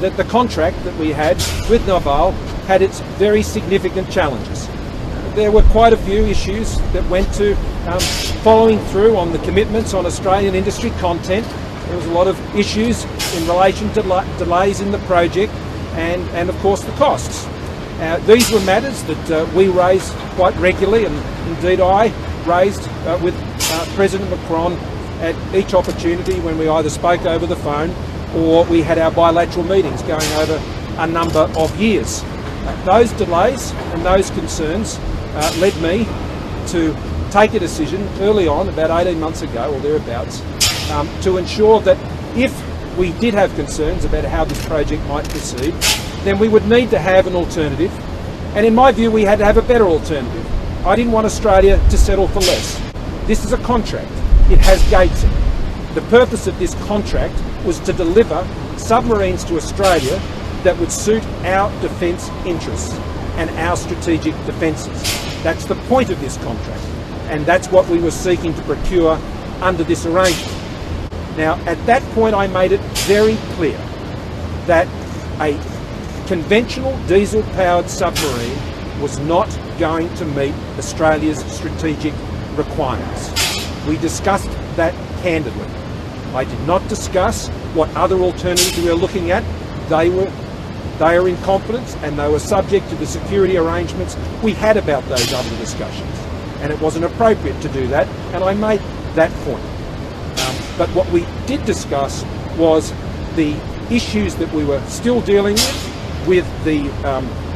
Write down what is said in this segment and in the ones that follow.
that the contract that we had with Naval had its very significant challenges. There were quite a few issues that went to following through on the commitments on Australian industry content. There was a lot of issues in relation to delays in the project and of course the costs. These were matters that we raised quite regularly, and indeed I raised with President Macron at each opportunity when we either spoke over the phone or we had our bilateral meetings going over a number of years. Those delays and those concerns led me to take a decision early on, about 18 months ago or thereabouts, to ensure that if we did have concerns about how this project might proceed, then we would need to have an alternative. And in my view, we had to have a better alternative. I didn't want Australia to settle for less. This is a contract. It has gates in it. The purpose of this contract was to deliver submarines to Australia that would suit our defence interests and our strategic defences. That's the point of this contract, and that's what we were seeking to procure under this arrangement. Now, at that point I made it very clear that a conventional diesel-powered submarine was not going to meet Australia's strategic requirements. We discussed that candidly. I did not discuss what other alternatives we were looking at. They are in confidence, and they were subject to the security arrangements we had about those other discussions. And it wasn't appropriate to do that, and I made that point. But what we did discuss was the issues that we were still dealing with the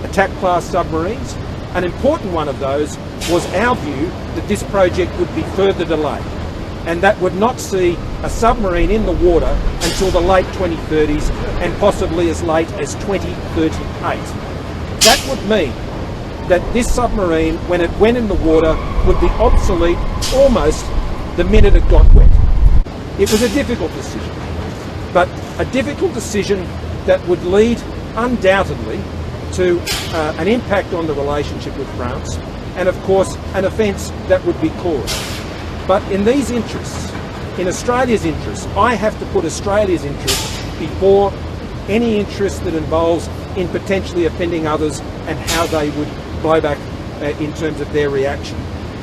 attack class submarines. An important one of those was our view that this project would be further delayed, and that would not see a submarine in the water until the late 2030s and possibly as late as 2038. That would mean that this submarine, when it went in the water, would be obsolete almost the minute it got wet. It was a difficult decision, but a difficult decision that would lead undoubtedly to an impact on the relationship with France, and of course an offence that would be caused. But in these interests, in Australia's interests, I have to put Australia's interests before any interest that involves in potentially offending others and how they would blow back in terms of their reaction.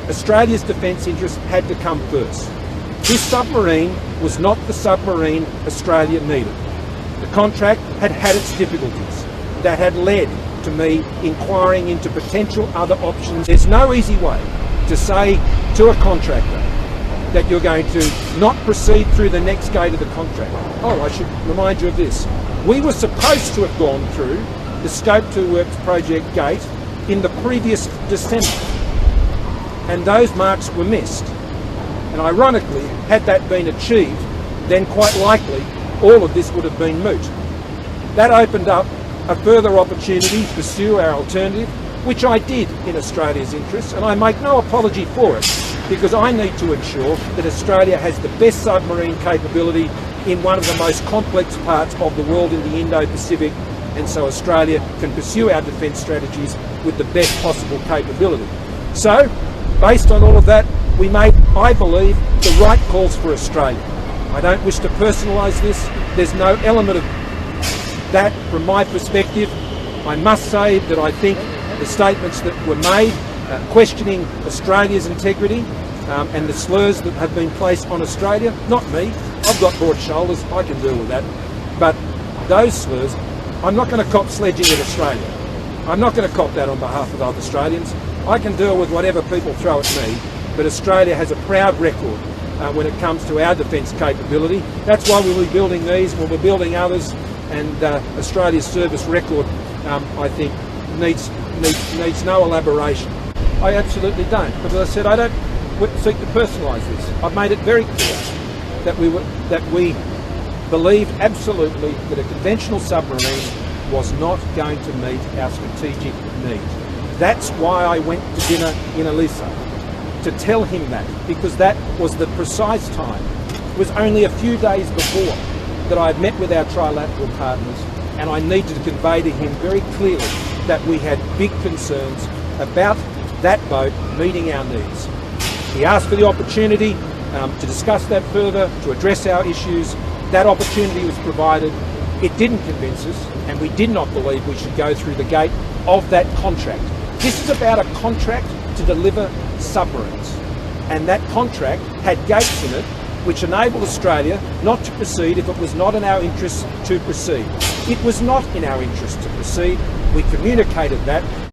Australia's defence interests had to come first. This submarine was not the submarine Australia needed. The contract had had its difficulties. That had led to me inquiring into potential other options. There's no easy way to say to a contractor that you're going to not proceed through the next gate of the contract. Oh, I should remind you of this. We were supposed to have gone through the Scope 2 Works project gate in the previous December, and those marks were missed. And ironically, had that been achieved, then quite likely all of this would have been moot. That opened up a further opportunity to pursue our alternative, which I did in Australia's interests, and I make no apology for it, because I need to ensure that Australia has the best submarine capability in one of the most complex parts of the world in the Indo-Pacific, and so Australia can pursue our defence strategies with the best possible capability. So, based on all of that, we made, I believe, the right calls for Australia. I don't wish to personalise this. There's no element of that from my perspective. I must say that I think the statements that were made questioning Australia's integrity and the slurs that have been placed on Australia, not me, I've got broad shoulders, I can deal with that, but those slurs, I'm not going to cop sledging at Australia. I'm not going to cop that on behalf of other Australians. I can deal with whatever people throw at me, but Australia has a proud record when it comes to our defence capability. That's why we'll be building these, we'll be building others, and Australia's service record, I think, needs no elaboration. I absolutely don't. But as I said, I don't seek to personalise this. I've made it very clear that we believed absolutely that a conventional submarine was not going to meet our strategic need. That's why I went to dinner in Elisa, to tell him that, because that was the precise time. It was only a few days before that I had met with our trilateral partners, and I needed to convey to him very clearly that we had big concerns about that boat meeting our needs. He asked for the opportunity to discuss that further, to address our issues. That opportunity was provided, It didn't convince us, and we did not believe we should go through the gate of that contract. This is about a contract to deliver submarines, and that contract had gates in it which enabled Australia not to proceed if it was not in our interest to proceed. It was not in our interest to proceed. We communicated that.